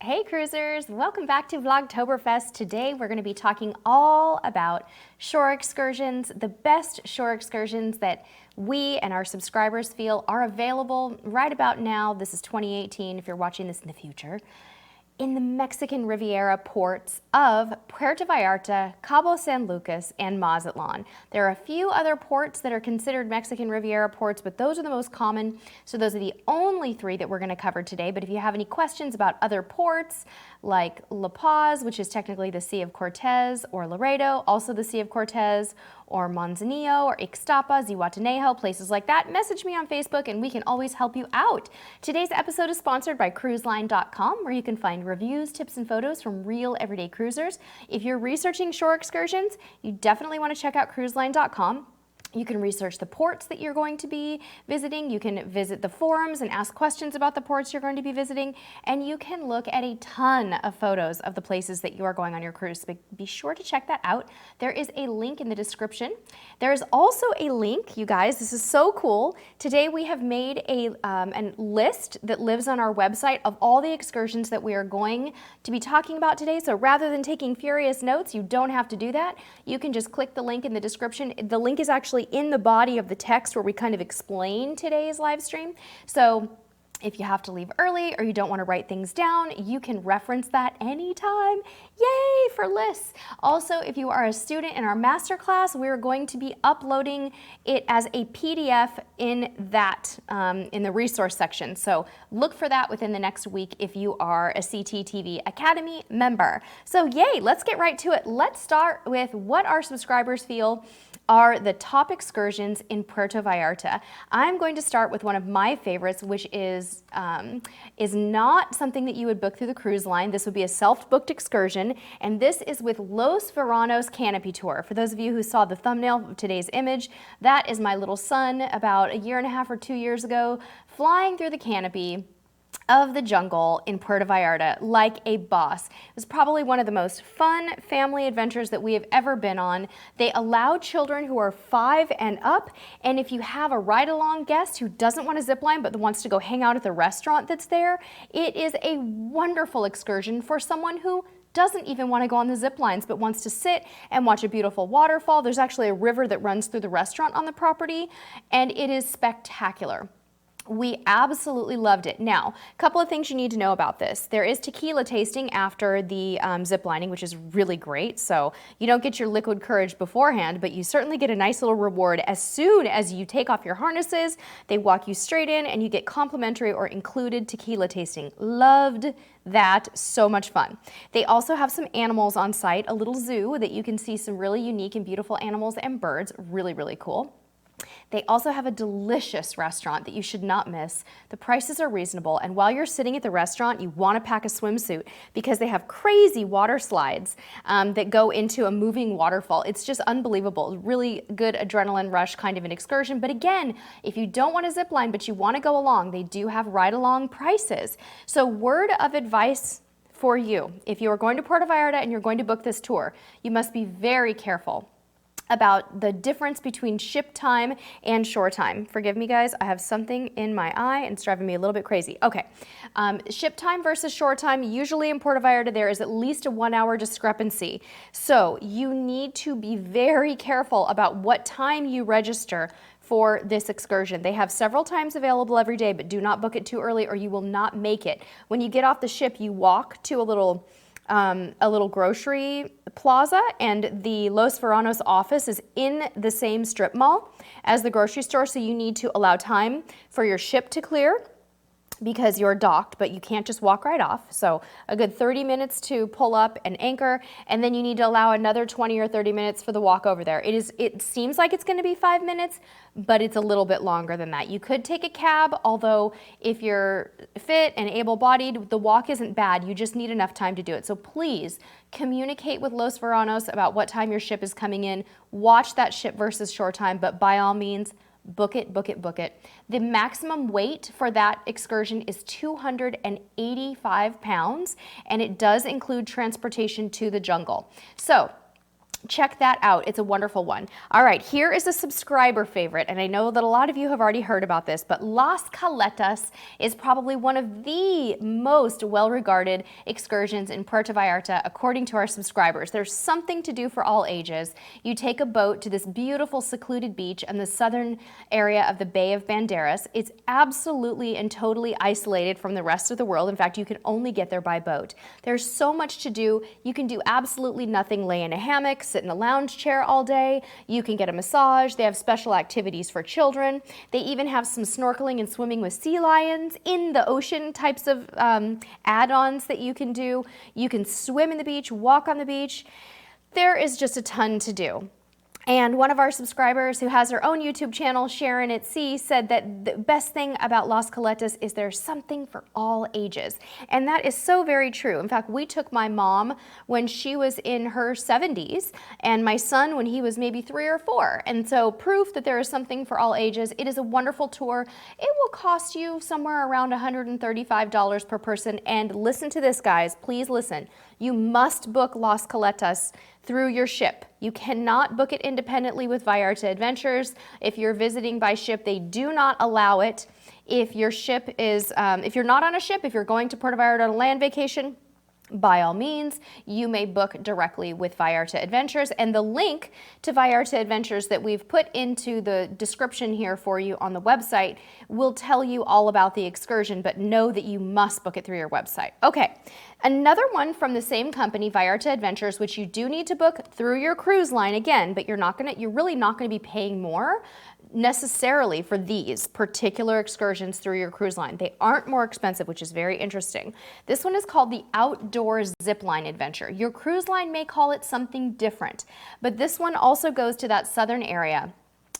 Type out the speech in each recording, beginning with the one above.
Hey cruisers, welcome back to Vlogtoberfest. Today we're going to be talking all about shore excursions, the best shore excursions that we and our subscribers feel are available right about now. This is 2018 if you're watching this in the future. In the Mexican Riviera ports of Puerto Vallarta, Cabo San Lucas, and Mazatlan. There are a few other ports that are considered Mexican Riviera ports, but those are the most common, so those are the only three that we're going to cover today. But if you have any questions about other ports, like La Paz, which is technically the Sea of Cortez, or Laredo, also the Sea of Cortez, or Manzanillo, or Ixtapa, Zihuatanejo, places like that, message me on Facebook and we can always help you out. Today's episode is sponsored by cruiseline.com, where you can find reviews, tips, and photos from real everyday cruisers. If you're researching shore excursions, you definitely want to check out cruiseline.com. You can research the ports that you're going to be visiting. You can visit the forums and ask questions about the ports you're going to be visiting. And you can look at a ton of photos of the places that you are going on your cruise. Be sure to check that out. There is a link in the description. There is also a link, you guys, this is so cool. Today we have made a list that lives on our website of all the excursions that we are going to be talking about today. So rather than taking furious notes, you don't have to do that. You can just click the link in the description. The link is actually in the body of the text where we kind of explain today's live stream. So if you have to leave early or you don't want to write things down, you can reference that anytime. Yay for lists. Also, if you are a student in our masterclass, we're going to be uploading it as a PDF in that, in the resource section. So look for that within the next week if you are a CTTV Academy member. So yay, let's get right to it. Let's start with what our subscribers feel are the top excursions in Puerto Vallarta. I'm going to start with one of my favorites, which is not something that you would book through the cruise line. This would be a self-booked excursion, and this is with Los Veranos Canopy Tour. For those of you who saw the thumbnail of today's image, that is my little son about a year and a half or 2 years ago, flying through the canopy of the jungle in Puerto Vallarta like a boss. It was probably one of the most fun family adventures that we have ever been on. They allow children who are 5 and up, and if you have a ride-along guest who doesn't want to zip line but wants to go hang out at the restaurant that's there, it is a wonderful excursion for someone who doesn't even want to go on the zip lines but wants to sit and watch a beautiful waterfall. There's actually a river that runs through the restaurant on the property, and it is spectacular. We absolutely loved it. Now, a couple of things you need to know about this. There is tequila tasting after the zip lining, which is really great. So you don't get your liquid courage beforehand, but you certainly get a nice little reward as soon as you take off your harnesses. They walk you straight in and you get complimentary or included tequila tasting. Loved that. So much fun. They also have some animals on site, a little zoo that you can see some really unique and beautiful animals and birds. Really, really cool. They also have a delicious restaurant that you should not miss. The prices are reasonable, and while you're sitting at the restaurant, you want to pack a swimsuit because they have crazy water slides that go into a moving waterfall. It's just unbelievable. Really good adrenaline rush kind of an excursion. But again, if you don't want to zip line but you want to go along, they do have ride-along prices. So word of advice for you, if you are going to Puerto Vallarta and you're going to book this tour, you must be very careful about the difference between ship time and shore time. Forgive me guys, I have something in my eye and it's driving me a little bit crazy. Okay, ship time versus shore time, usually in Puerto Vallarta there is at least a 1 hour discrepancy. So you need to be very careful about what time you register for this excursion. They have several times available every day, but do not book it too early or you will not make it. When you get off the ship, you walk to a little grocery plaza, and the Los Veranos office is in the same strip mall as the grocery store, so you need to allow time for your ship to clear because you're docked, but you can't just walk right off. So a good 30 minutes to pull up and anchor, and then you need to allow another 20 or 30 minutes for the walk over there. It seems like it's going to be 5 minutes, but it's a little bit longer than that. You could take a cab, although if you're fit and able-bodied, the walk isn't bad. You just need enough time to do it. So please communicate with Los Veranos about what time your ship is coming in. Watch that ship versus shore time, but by all means, book it, book it, book it. The maximum weight for that excursion is 285 pounds, and it does include transportation to the jungle. So check that out. It's a wonderful one. All right, here is a subscriber favorite, and I know that a lot of you have already heard about this, but Las Caletas is probably one of the most well-regarded excursions in Puerto Vallarta, according to our subscribers. There's something to do for all ages. You take a boat to this beautiful secluded beach in the southern area of the Bay of Banderas. It's absolutely and totally isolated from the rest of the world. In fact, you can only get there by boat. There's so much to do. You can do absolutely nothing, lay in a hammock, sit in a lounge chair all day. You can get a massage. They have special activities for children. They even have some snorkeling and swimming with sea lions, in the ocean types of add-ons that you can do. You can swim in the beach, walk on the beach. There is just a ton to do. And one of our subscribers who has her own YouTube channel, Sharon at Sea, said that the best thing about Las Caletas is there's something for all ages. And that is so very true. In fact, we took my mom when she was in her 70s and my son when he was maybe 3 or 4. And so proof that there is something for all ages. It is a wonderful tour. It will cost you somewhere around $135 per person. And listen to this, guys, please listen. You must book Las Caletas through your ship. You cannot book it independently with Vallarta Adventures. If you're visiting by ship, they do not allow it. If your ship is, if you're not on a ship, if you're going to Puerto Vallarta on a land vacation, by all means, you may book directly with Vallarta Adventures, and the link to Vallarta Adventures that we've put into the description here for you on the website will tell you all about the excursion, but know that you must book it through your website. Okay, another one from the same company, Vallarta Adventures, which you do need to book through your cruise line again, but you're really not gonna be paying more necessarily for these particular excursions through your cruise line. They aren't more expensive, which is very interesting. This one is called the Outdoor Zipline Adventure. Your cruise line may call it something different, but this one also goes to that southern area.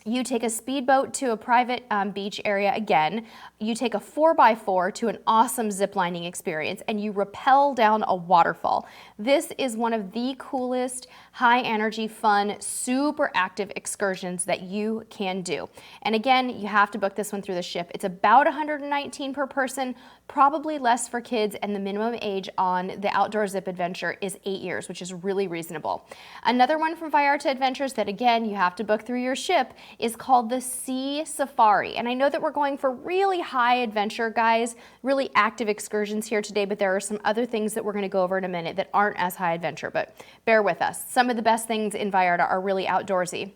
You take a speedboat to a private beach area again. You take a 4x4 to an awesome ziplining experience, and you rappel down a waterfall. This is one of the coolest, high energy, fun, super active excursions that you can do. And again, you have to book this one through the ship. It's about $119 per person, probably less for kids, and the minimum age on the Outdoor Zip Adventure is 8 years, which is really reasonable. Another one from Vallarta Adventures that again, you have to book through your ship is called the Sea Safari. And I know that we're going for really high adventure, guys, really active excursions here today, but there are some other things that we're gonna go over in a minute that aren't as high adventure, but bear with us. Some of the best things in Vallarta are really outdoorsy.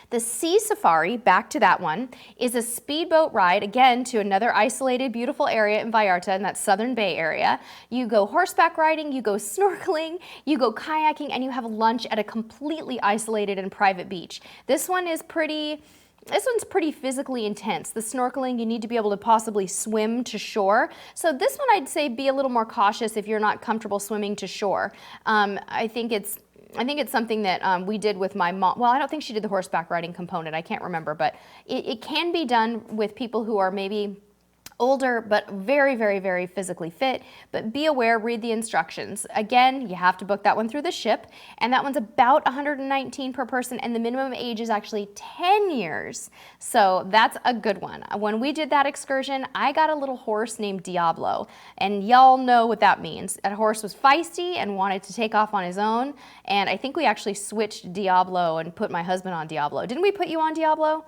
The Sea Safari, back to that one, is a speedboat ride, again, to another isolated, beautiful area in Vallarta, in that southern Bay area. You go horseback riding, you go snorkeling, you go kayaking, and you have lunch at a completely isolated and private beach. This one's pretty physically intense. The snorkeling, you need to be able to possibly swim to shore. So this one, I'd say be a little more cautious if you're not comfortable swimming to shore. I think it's something that we did with my mom. Well, I don't think she did the horseback riding component. I can't remember, but it can be done with people who are maybe older, but very, very, very physically fit. But be aware, read the instructions. Again, you have to book that one through the ship, and that one's about $119 per person, and the minimum age is actually 10 years. So that's a good one. When we did that excursion, I got a little horse named Diablo, and y'all know what that means. That horse was feisty and wanted to take off on his own, and I think we actually switched Diablo and put my husband on Diablo. Didn't we put you on Diablo?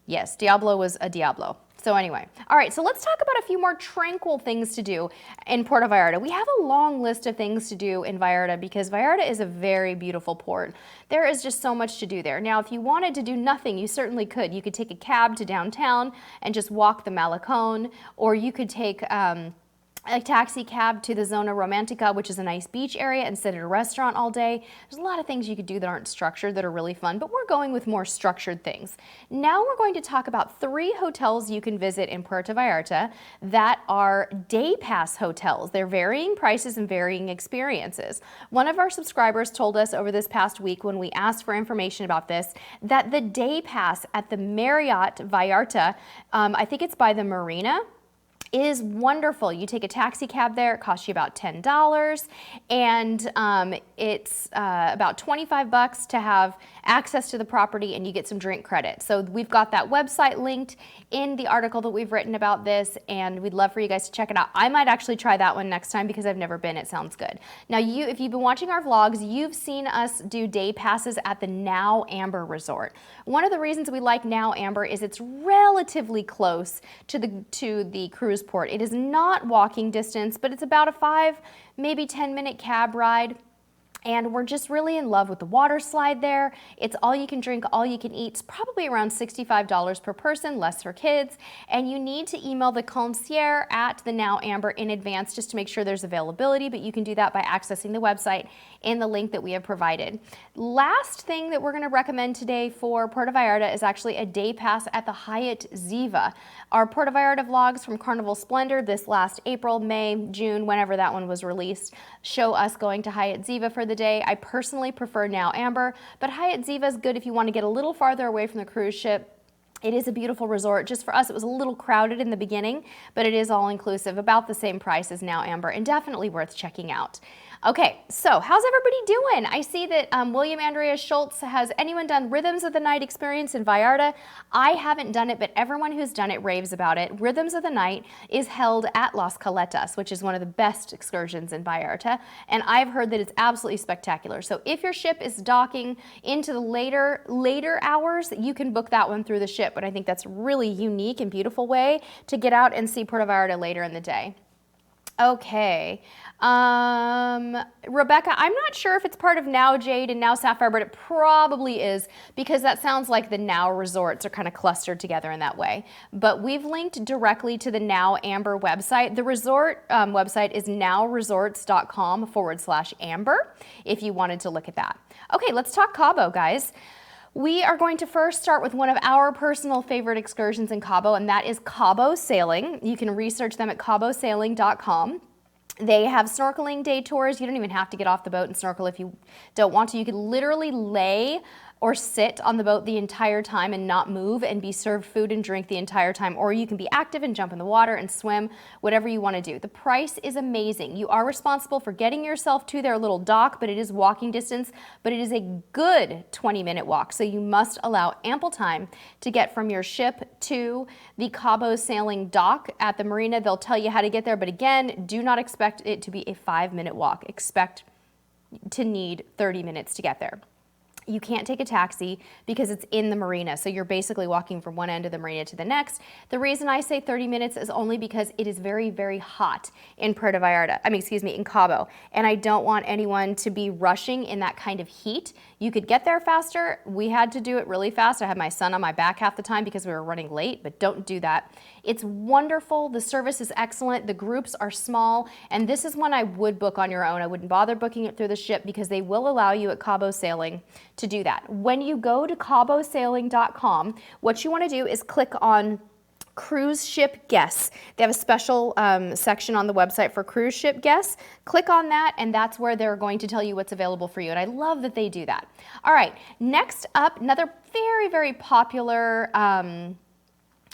Yes, Diablo was a Diablo. So anyway, all right, so let's talk about a few more tranquil things to do in Puerto Vallarta. We have a long list of things to do in Vallarta because Vallarta is a very beautiful port. There is just so much to do there. Now, if you wanted to do nothing, you certainly could. You could take a cab to downtown and just walk the Malecón, or you could take a taxi cab to the Zona Romantica, which is a nice beach area, and sit at a restaurant all day. There's a lot of things you could do that aren't structured that are really fun, but we're going with more structured things. Now we're going to talk about 3 hotels you can visit in Puerto Vallarta that are day pass hotels. They're varying prices and varying experiences. One of our subscribers told us over this past week when we asked for information about this, that the day pass at the Marriott Vallarta, I think it's by the Marina, is wonderful. You take a taxi cab there, it costs you about $10, and it's about 25 bucks to have access to the property, and you get some drink credit. So we've got that website linked in the article that we've written about this, and we'd love for you guys to check it out. I might actually try that one next time because I've never been. It sounds good. Now, if you've been watching our vlogs, you've seen us do day passes at the Now Amber Resort. One of the reasons we like Now Amber is it's relatively close to the cruise port. It is not walking distance, but it's about a 5, maybe 10-minute cab ride. And we're just really in love with the water slide there. It's all you can drink, all you can eat. It's probably around $65 per person, less for kids. And you need to email the concierge at the Now Amber in advance just to make sure there's availability, but you can do that by accessing the website in the link that we have provided. Last thing that we're gonna recommend today for Puerto Vallarta is actually a day pass at the Hyatt Ziva. Our Puerto Vallarta vlogs from Carnival Splendor this last April, May, June, whenever that one was released, show us going to Hyatt Ziva for the day. I personally prefer Now Amber, but Hyatt Ziva is good if you want to get a little farther away from the cruise ship. It is a beautiful resort. Just for us, it was a little crowded in the beginning, but it is all inclusive, about the same price as Now Amber, and definitely worth checking out. Okay, so how's everybody doing? I see that William Andreas Schultz has anyone done Rhythms of the Night experience in Vallarta? I haven't done it, but everyone who's done it raves about it. Rhythms of the Night is held at Las Caletas, which is one of the best excursions in Vallarta, and I've heard that it's absolutely spectacular. So if your ship is docking into the later hours, you can book that one through the ship, but I think that's a really unique and beautiful way to get out and see Puerto Vallarta later in the day. Okay, Rebecca, I'm not sure if it's part of Now Jade and Now Sapphire, but it probably is because that sounds like the Now resorts are kind of clustered together in that way. But we've linked directly to the Now Amber website. The resort website is nowresorts.com/amber if you wanted to look at that. Okay, let's talk Cabo, guys. We are going to first start with one of our personal favorite excursions in Cabo, and that is Cabo Sailing. You can research them at cabosailing.com. They have snorkeling day tours. You don't even have to get off the boat and snorkel if you don't want to. You can literally lay or sit on the boat the entire time and not move and be served food and drink the entire time, or you can be active and jump in the water and swim, whatever you want to do. The price is amazing. You are responsible for getting yourself to their little dock, but it is walking distance, but it is a good 20-minute walk, so you must allow ample time to get from your ship to the Cabo Sailing dock at the marina. They'll tell you how to get there, but again, do not expect it to be a 5-minute walk. Expect to need 30 minutes to get there. You can't take a taxi because it's in the marina, so you're basically walking from one end of the marina to the next. The reason I say 30 minutes is only because it is very, very hot in Puerto Vallarta, in Cabo, and I don't want anyone to be rushing in that kind of heat. You could get there faster. We had to do it really fast. I had my son on my back half the time because we were running late, but don't do that. It's wonderful. The service is excellent. The groups are small, and this is one I would book on your own. I wouldn't bother booking it through the ship because they will allow you at Cabo Sailing to do that. When you go to cabosailing.com, what you want to do is click on cruise ship guests. They have a special section on the website for cruise ship guests. Click on that, and that's where they're going to tell you what's available for you, and I love that they do that. All right, next up, another very, very popular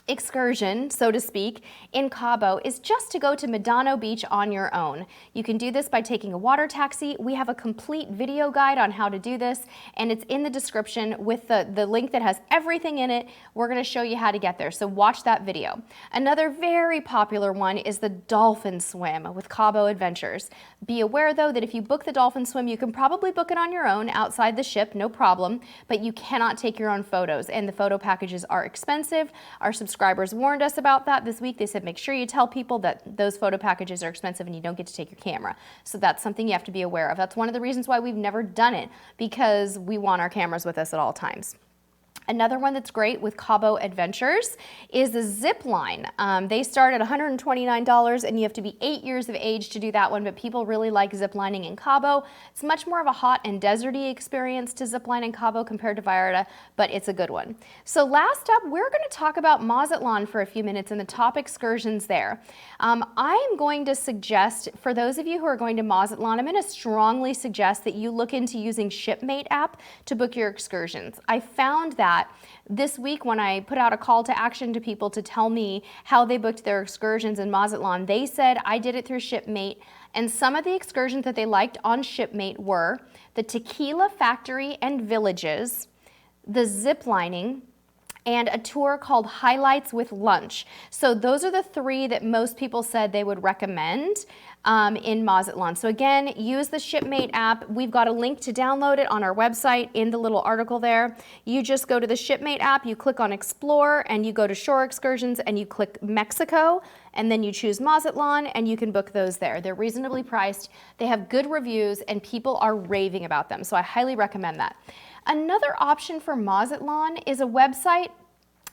excursion, so to speak, in Cabo is just to go to Medano Beach on your own. You can do this by taking a water taxi. We have a complete video guide on how to do this, and it's in the description with the link that has everything in it. We're going to show you how to get there, so watch that video. Another very popular one is the dolphin swim with Cabo Adventures. Be aware, though, that if you book the dolphin swim, you can probably book it on your own outside the ship, no problem, but you cannot take your own photos, and the photo packages are expensive. Our subscribers warned us about that this week. They said make sure you tell people that those photo packages are expensive and you don't get to take your camera. So that's something you have to be aware of. That's one of the reasons why we've never done it, because we want our cameras with us at all times. Another one that's great with Cabo Adventures is the zip line. They start at $129 and you have to be 8 years of age to do that one, but people really like zip lining in Cabo. It's much more of a hot and deserty experience to zip line in Cabo compared to Vallarta, but it's a good one. So last up, we're going to talk about Mazatlan for a few minutes and the top excursions there. I am going to suggest, for those of you who are going to Mazatlan, I'm going to strongly suggest that you look into using Shipmate app to book your excursions. I found that chat. This week when I put out a call to action to people to tell me how they booked their excursions in Mazatlan, they said I did it through Shipmate, and some of the excursions that they liked on Shipmate were the Tequila Factory and Villages, the zip lining, and a tour called Highlights with Lunch. So those are the three that most people said they would recommend in Mazatlan. So again, use the Shipmate app. We've got a link to download it on our website in the little article there. You just go to the Shipmate app, you click on Explore, and you go to Shore Excursions, and you click Mexico, and then you choose Mazatlan, and you can book those there. They're reasonably priced, they have good reviews, and people are raving about them, so I highly recommend that. Another option for Mazatlan is a website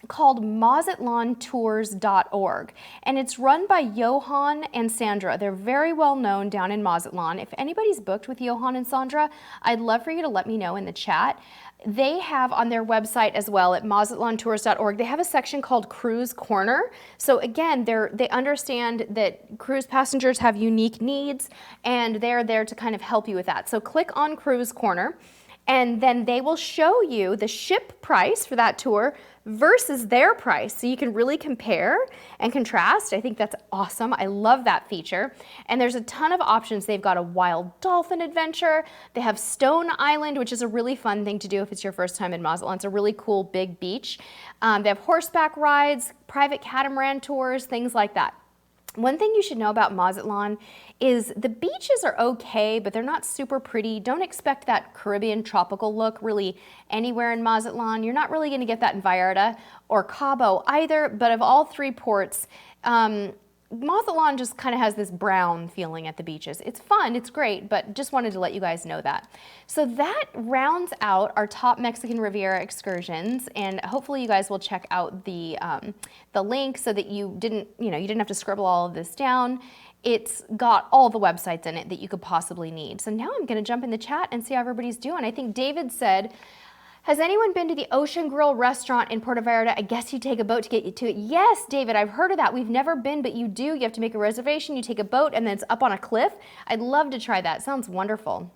called MazatlanTours.org, and it's run by Johan and Sandra. They're very well known down in Mazatlan. If anybody's booked with Johan and Sandra, I'd love for you to let me know in the chat. They have on their website as well at MazatlanTours.org, they have a section called Cruise Corner. So again, they understand that cruise passengers have unique needs, and they're there to kind of help you with that. So click on Cruise Corner, and then they will show you the ship price for that tour versus their price. So you can really compare and contrast. I think that's awesome. I love that feature. And there's a ton of options. They've got a wild dolphin adventure. They have Stone Island, which is a really fun thing to do if it's your first time in Mazatlan. It's a really cool big beach. They have horseback rides, private catamaran tours, things like that. One thing you should know about Mazatlan is the beaches are okay, but they're not super pretty. Don't expect that Caribbean tropical look really anywhere in Mazatlan. You're not really going to get that in Vallarta or Cabo either, but of all three ports, Mazatlan just kind of has this brown feeling at the beaches. It's fun, it's great, but just wanted to let you guys know that. So that rounds out our top Mexican Riviera excursions, and hopefully you guys will check out the link so that you didn't have to scribble all of this down. It's got all the websites in it that you could possibly need. So now I'm going to jump in the chat and see how everybody's doing. I think David said, has anyone been to the Ocean Grill restaurant in Puerto Vallarta? I guess you take a boat to get you to it. Yes, David, I've heard of that. We've never been, but you do. You have to make a reservation. You take a boat, and then it's up on a cliff. I'd love to try that. Sounds wonderful.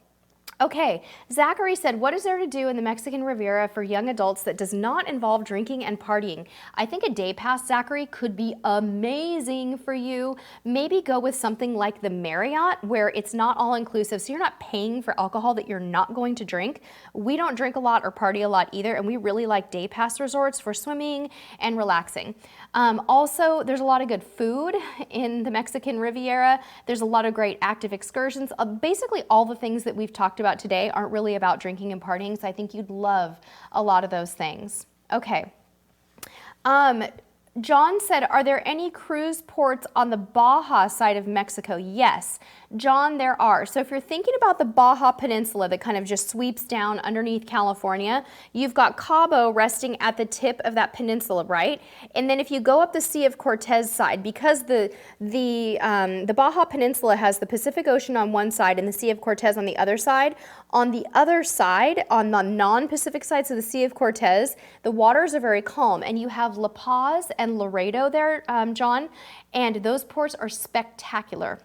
Okay, Zachary said, what is there to do in the Mexican Riviera for young adults that does not involve drinking and partying? I think a day pass, Zachary, could be amazing for you. Maybe go with something like the Marriott, where it's not all inclusive, so you're not paying for alcohol that you're not going to drink. We don't drink a lot or party a lot either, and we really like day pass resorts for swimming and relaxing. Also, there's a lot of good food in the Mexican Riviera. There's a lot of great active excursions. Basically, all the things that we've talked about today aren't really about drinking and partying, so I think you'd love a lot of those things. Okay. John said, are there any cruise ports on the Baja side of Mexico? Yes, John, there are. So if you're thinking about the Baja Peninsula that kind of just sweeps down underneath California, you've got Cabo resting at the tip of that peninsula, right? And then if you go up the Sea of Cortez side, because the Baja Peninsula has the Pacific Ocean on one side and the Sea of Cortez on the other side, on the non-Pacific side, so the Sea of Cortez, the waters are very calm, and you have La Paz and Laredo there, John, and those ports are spectacular.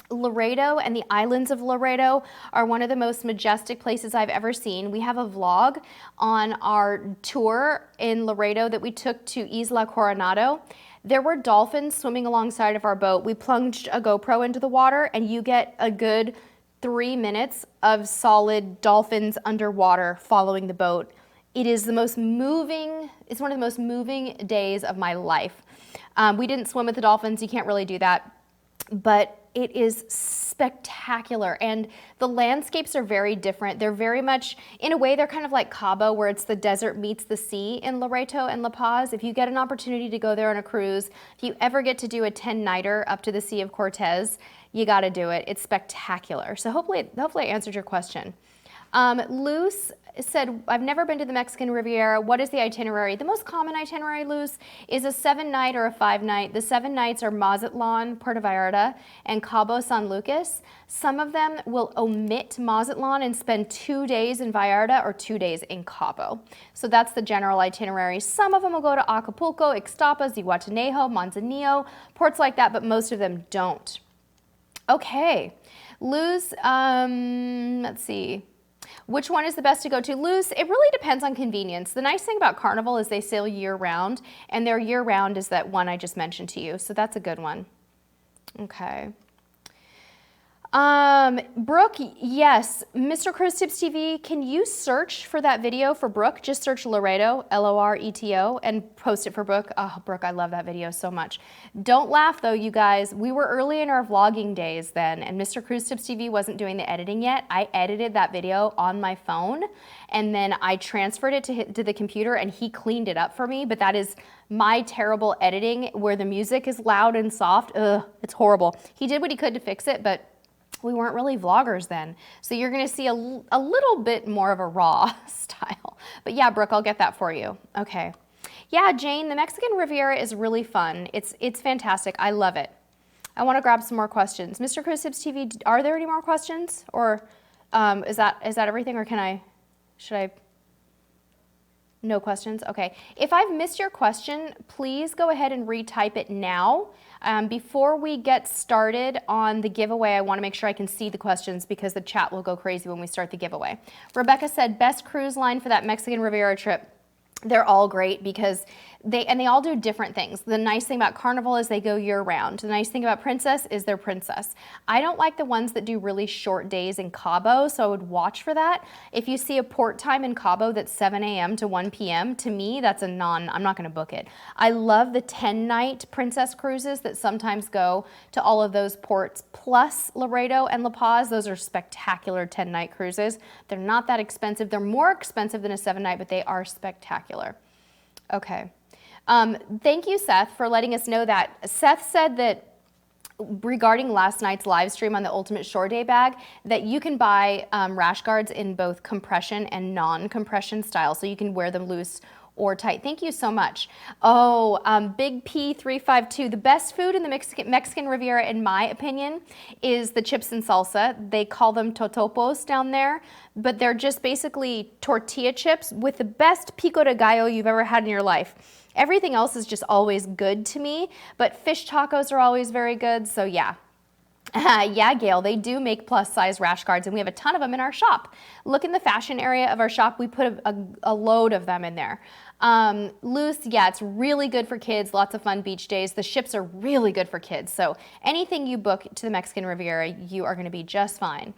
Laredo and the islands of Laredo are one of the most majestic places I've ever seen. We have a vlog on our tour in Laredo that we took to Isla Coronado. There were dolphins swimming alongside of our boat. We plunged a GoPro into the water, and you get a good 3 minutes of solid dolphins underwater following the boat. It is the most moving, it's one of the most moving days of my life. We didn't swim with the dolphins, you can't really do that, but it is spectacular, and the landscapes are very different. They're very much, in a way, they're kind of like Cabo, where it's the desert meets the sea in Loreto and La Paz. If you get an opportunity to go there on a cruise, if you ever get to do a 10-nighter up to the Sea of Cortez, you gotta do it. It's spectacular. So hopefully I answered your question. Luz said, I've never been to the Mexican Riviera. What is the itinerary? The most common itinerary, Luz, is a 7-night or a 5-night. The 7 nights are Mazatlan, Puerto Vallarta, and Cabo San Lucas. Some of them will omit Mazatlan and spend 2 days in Vallarta or 2 days in Cabo. So that's the general itinerary. Some of them will go to Acapulco, Ixtapa, Zihuatanejo, Manzanillo, ports like that, but most of them don't. Okay, Luz, let's see. Which one is the best to go to? Luz, it really depends on convenience. The nice thing about Carnival is they sail year-round, and their year-round is that one I just mentioned to you, so that's a good one. Okay. Brooke, yes. Mr. Cruise Tips TV, can you search for that video for Brooke? Just search Loreto, L-O-R-E-T-O, and post it for Brooke. Oh, Brooke, I love that video so much. Don't laugh though, you guys. We were early in our vlogging days then, and Mr. Cruise Tips TV wasn't doing the editing yet. I edited that video on my phone, and then I transferred it to the computer, and he cleaned it up for me, but that is my terrible editing where the music is loud and soft. Ugh, it's horrible. He did what he could to fix it, but we weren't really vloggers then. So you're gonna see a little bit more of a raw style. But yeah, Brooke, I'll get that for you. Okay. Yeah, Jane, the Mexican Riviera is really fun. It's fantastic, I love it. I wanna grab some more questions. Mr. Cruise Tips TV, are there any more questions? Or is that everything, or should I? No questions? Okay. If I've missed your question, please go ahead and retype it now. Before we get started on the giveaway, I want to make sure I can see the questions because the chat will go crazy when we start the giveaway. Rebecca said, best cruise line for that Mexican Riviera trip. They're all great because they all do different things. The nice thing about Carnival is they go year round. The nice thing about Princess is they're Princess. I don't like the ones that do really short days in Cabo, so I would watch for that. If you see a port time in Cabo that's 7 a.m. to 1 p.m., to me, that's I'm not gonna book it. I love the 10-night Princess cruises that sometimes go to all of those ports, plus Laredo and La Paz. Those are spectacular 10-night cruises. They're not that expensive. They're more expensive than a 7-night, but they are spectacular. Okay. Thank you, Seth, for letting us know that. Seth said that regarding last night's live stream on the Ultimate Shore Day bag, that you can buy rash guards in both compression and non-compression style, so you can wear them loose or tight. Thank you so much. Oh, Big P352, the best food in the Mexican Riviera, in my opinion, is the chips and salsa. They call them totopos down there, but they're just basically tortilla chips with the best pico de gallo you've ever had in your life. Everything else is just always good to me, but fish tacos are always very good, so yeah. Yeah, Gail, they do make plus size rash guards, and we have a ton of them in our shop. Look in the fashion area of our shop. We put a load of them in there. Loose, yeah, it's really good for kids. Lots of fun beach days. The ships are really good for kids. So anything you book to the Mexican Riviera, you are going to be just fine.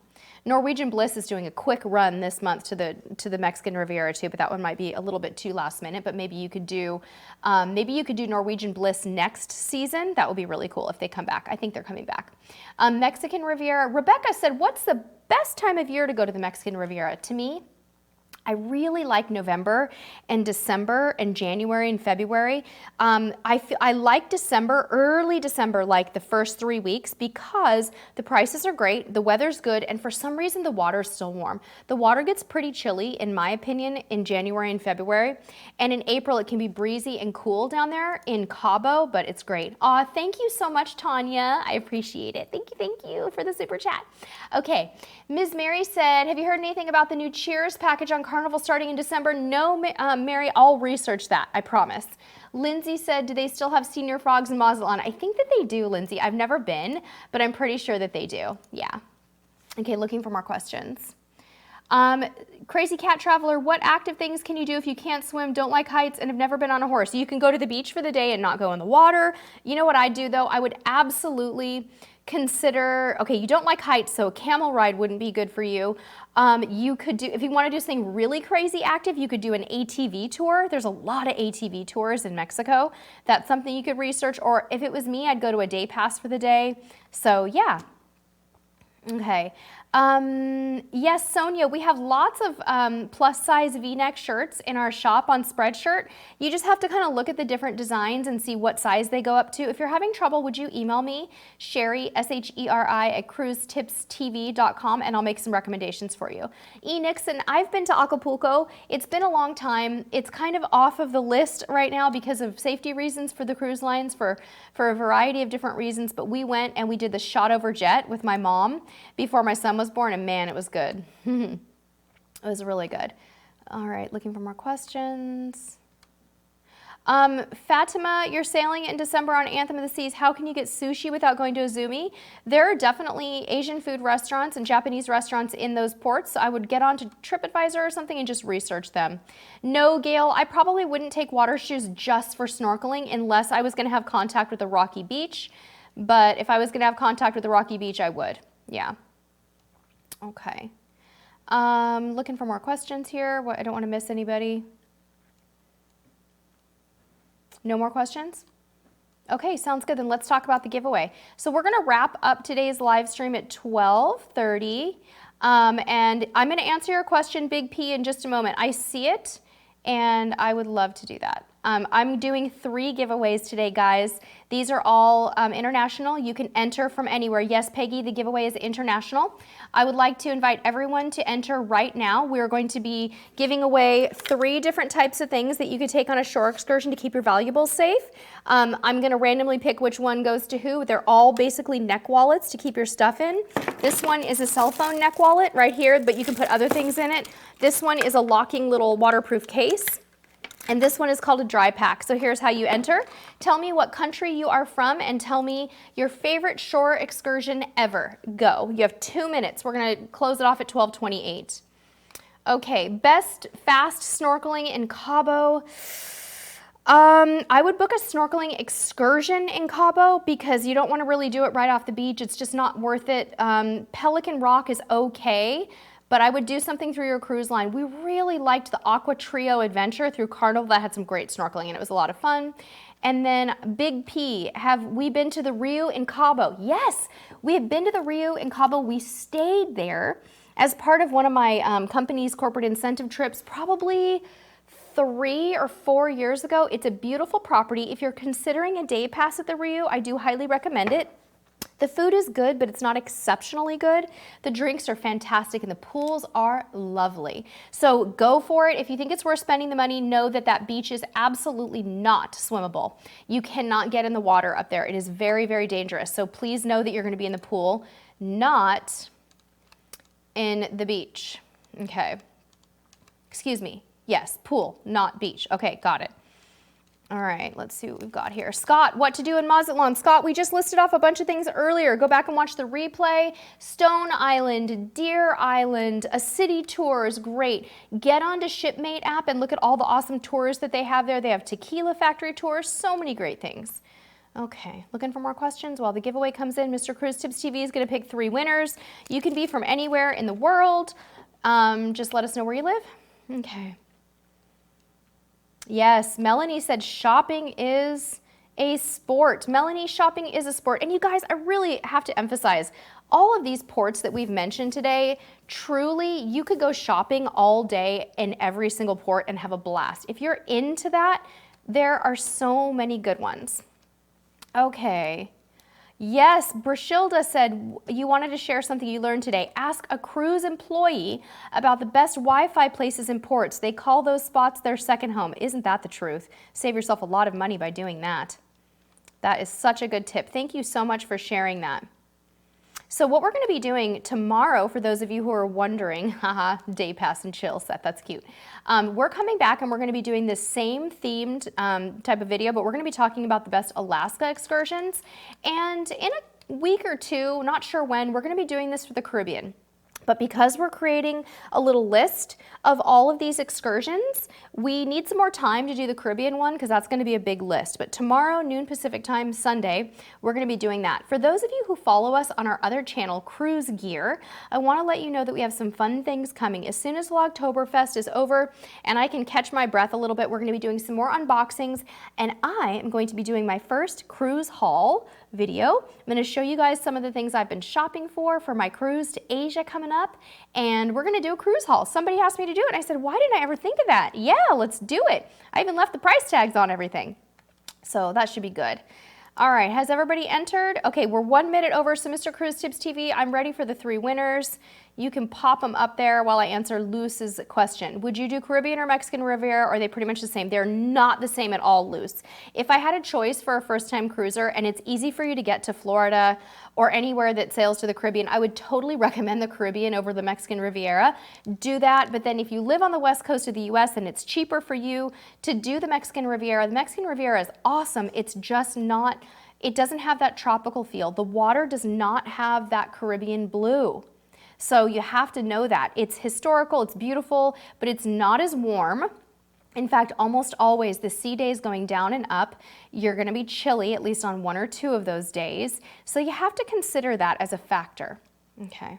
Norwegian Bliss is doing a quick run this month to the Mexican Riviera too, but that one might be a little bit too last minute. But maybe you could do Norwegian Bliss next season. That would be really cool if they come back. I think they're coming back. Mexican Riviera. Rebecca said, "What's the best time of year to go to the Mexican Riviera?" To me, I really like November and December and January and February. I like December, early December, like the first 3 weeks, because the prices are great, the weather's good, and for some reason the water's still warm. The water gets pretty chilly, in my opinion, in January and February, and in April it can be breezy and cool down there in Cabo, but it's great. Aw, thank you so much, Tanya. I appreciate it. Thank you for the super chat. Okay, Ms. Mary said, have you heard anything about the new Cheers package on Carnival starting in December? No, Mary, I'll research that, I promise. Lindsay said, do they still have senior frogs in Mazatlan? I think that they do, Lindsay. I've never been, but I'm pretty sure that they do. Yeah. Okay, looking for more questions. Crazy Cat Traveler, what active things can you do if you can't swim, don't like heights, and have never been on a horse? You can go to the beach for the day and not go in the water. You know what I do, though? I would absolutely consider, okay, you don't like heights, so a camel ride wouldn't be good for you. You could do, if you want to do something really crazy active, you could do an ATV tour. There's a lot of ATV tours in Mexico. That's something you could research, or if it was me, I'd go to a day pass for the day. So yeah. Okay. Yes, Sonia, we have lots of plus size V-neck shirts in our shop on Spreadshirt. You just have to kind of look at the different designs and see what size they go up to. If you're having trouble, would you email me, Sherry, S-H-E-R-I, at cruisetipstv.com, and I'll make some recommendations for you. E. Nixon, I've been to Acapulco. It's been a long time. It's kind of off of the list right now because of safety reasons for the cruise lines, for a variety of different reasons, but we went and we did the shot over jet with my mom before my son was born, and man, it was good. It was really good. All right, looking for more questions. Fatima, you're sailing in December on Anthem of the Seas. How can you get sushi without going to Azumi? There are definitely Asian food restaurants and Japanese restaurants in those ports. I would get onto TripAdvisor or something and just research them. No, Gail, I probably wouldn't take water shoes just for snorkeling unless I was going to have contact with a rocky beach. But if I was going to have contact with a rocky beach, I would. Yeah. Okay. Looking for more questions here. I don't want to miss anybody. No more questions? Okay, sounds good. Then let's talk about the giveaway. So we're going to wrap up today's live stream at 12:30. And I'm going to answer your question, Big P, in just a moment. I see it, and I would love to do that. I'm doing 3 giveaways today, guys. These are all international. You can enter from anywhere. Yes, Peggy, the giveaway is international. I would like to invite everyone to enter right now. We're going to be giving away 3 different types of things that you could take on a shore excursion to keep your valuables safe. I'm going to randomly pick which one goes to who. They're all basically neck wallets to keep your stuff in. This one is a cell phone neck wallet right here, but you can put other things in it. This one is a locking little waterproof case. And this one is called a dry pack. So here's how you enter. Tell me what country you are from and tell me your favorite shore excursion ever. Go. You have 2 minutes. We're going to close it off at 12:28. Okay, best fast snorkeling in Cabo. I would book a snorkeling excursion in Cabo because you don't want to really do it right off the beach. It's just not worth it. Pelican Rock is okay, but I would do something through your cruise line. We really liked the Aqua Trio Adventure through Carnival. That had some great snorkeling and it was a lot of fun. And then Big P, have we been to the Rio in Cabo? Yes, we have been to the Rio in Cabo. We stayed there as part of one of my company's corporate incentive trips, probably 3 or 4 years ago. It's a beautiful property. If you're considering a day pass at the Rio, I do highly recommend it. The food is good, but it's not exceptionally good. The drinks are fantastic and the pools are lovely. So go for it. If you think it's worth spending the money, know that that beach is absolutely not swimmable. You cannot get in the water up there. It is very, very dangerous. So please know that you're going to be in the pool, not in the beach. Okay. Excuse me. Yes, pool, not beach. Okay, got it. All right, let's see what we've got here. Scott, what to do in Mazatlan? Scott, we just listed off a bunch of things earlier. Go back and watch the replay. Stone Island, Deer Island, a city tour is great. Get onto Shipmate app and look at all the awesome tours that they have there. They have tequila factory tours, so many great things. Okay, looking for more questions? While the giveaway comes in, Mr. Cruise Tips TV is gonna pick 3 winners. You can be from anywhere in the world. Just let us know where you live. Okay. Yes, Melanie said shopping is a sport. Melanie, shopping is a sport. And you guys, I really have to emphasize, all of these ports that we've mentioned today, truly, you could go shopping all day in every single port and have a blast. If you're into that, there are so many good ones. Okay. Yes, Brishilda said you wanted to share something you learned today. Ask a cruise employee about the best Wi-Fi places in ports. They call those spots their second home. Isn't that the truth? Save yourself a lot of money by doing that. That is such a good tip. Thank you so much for sharing that. So what we're going to be doing tomorrow, for those of you who are wondering, haha, day pass and chill set, that's cute. We're coming back and we're going to be doing this same themed type of video, but we're going to be talking about the best Alaska excursions. And in a week or 2, not sure when, we're going to be doing this for the Caribbean. But because we're creating a little list of all of these excursions, we need some more time to do the Caribbean one because that's going to be a big list. But tomorrow, noon Pacific time, Sunday, we're going to be doing that. For those of you who follow us on our other channel, Cruise Gear, I want to let you know that we have some fun things coming. As soon as Vlogtoberfest is over and I can catch my breath a little bit, we're going to be doing some more unboxings, and I am going to be doing my first cruise haul video. I'm going to show you guys some of the things I've been shopping for my cruise to Asia coming up, and we're going to do a cruise haul. Somebody asked me to do it, and I said, why didn't I ever think of that? Yeah, let's do it. I even left the price tags on everything. So that should be good. All right, has everybody entered? Okay, we're 1 minute over, so Mr. Cruise Tips TV, I'm ready for the 3 winners. You can pop them up there while I answer Luz's question. Would you do Caribbean or Mexican Riviera, or are they pretty much the same? They're not the same at all, Luz. If I had a choice for a first-time cruiser and it's easy for you to get to Florida or anywhere that sails to the Caribbean, I would totally recommend the Caribbean over the Mexican Riviera. Do that, but then if you live on the west coast of the US and it's cheaper for you to do the Mexican Riviera is awesome. It's just not, it doesn't have that tropical feel. The water does not have that Caribbean blue. So you have to know that. It's historical, it's beautiful, but it's not as warm. In fact, almost always the sea days going down and up, you're gonna be chilly at least on 1 or 2 of those days. So you have to consider that as a factor. Okay.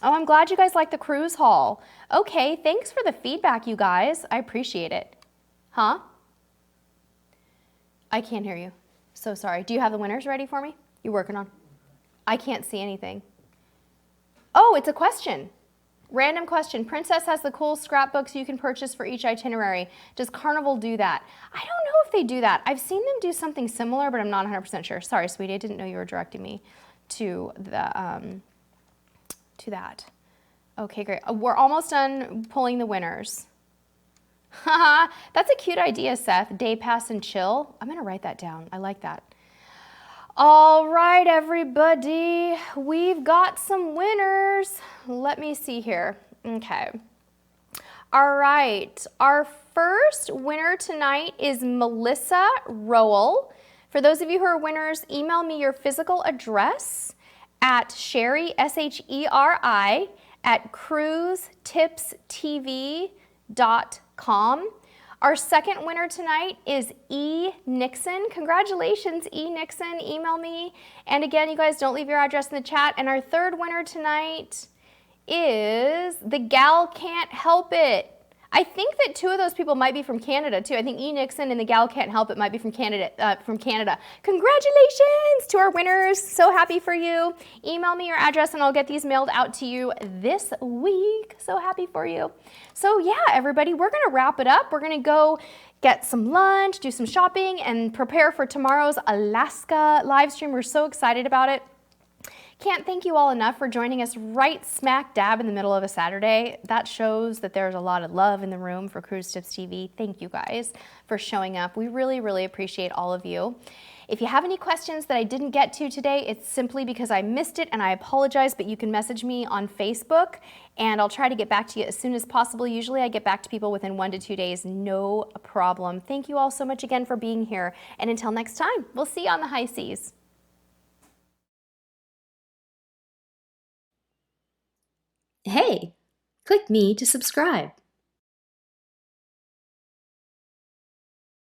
Oh, I'm glad you guys like the cruise haul. Okay, thanks for the feedback, you guys. I appreciate it. Huh? I can't hear you. So sorry. Do you have the winners ready for me? You're working on? I can't see anything. Oh, it's a question. Random question. Princess has the cool scrapbooks you can purchase for each itinerary. Does Carnival do that? I don't know if they do that. I've seen them do something similar, but I'm not 100% sure. Sorry, sweetie. I didn't know you were directing me to the to that. Okay, great. We're almost done pulling the winners. Haha, that's a cute idea, Seth. Day pass and chill. I'm gonna write that down. I like that. All right, everybody, we've got some winners. Let me see here. Okay. All right, our first winner tonight is Melissa Rowell. For those of you who are winners, email me your physical address at Sherry, S-H-E-R-I, at cruisetipstv.com. Our second winner tonight is E. Nixon. Congratulations, E. Nixon. Email me. And again, you guys don't leave your address in the chat. And our third winner tonight is The Gal Can't Help It. I think that 2 of those people might be from Canada too. I think E. Nixon and The Gal Can't Help It might be from Canada. Congratulations to our winners. So happy for you. Email me your address and I'll get these mailed out to you this week. So happy for you. So yeah, everybody, we're gonna wrap it up. We're gonna go get some lunch, do some shopping, and prepare for tomorrow's Alaska live stream. We're so excited about it. Can't thank you all enough for joining us right smack dab in the middle of a Saturday. That shows that there's a lot of love in the room for Cruise Tips TV. Thank you guys for showing up. We really, really appreciate all of you. If you have any questions that I didn't get to today, it's simply because I missed it and I apologize, but you can message me on Facebook and I'll try to get back to you as soon as possible. Usually I get back to people within 1 to 2 days, no problem. Thank you all so much again for being here. And until next time, we'll see you on the high seas. Hey, click me to subscribe.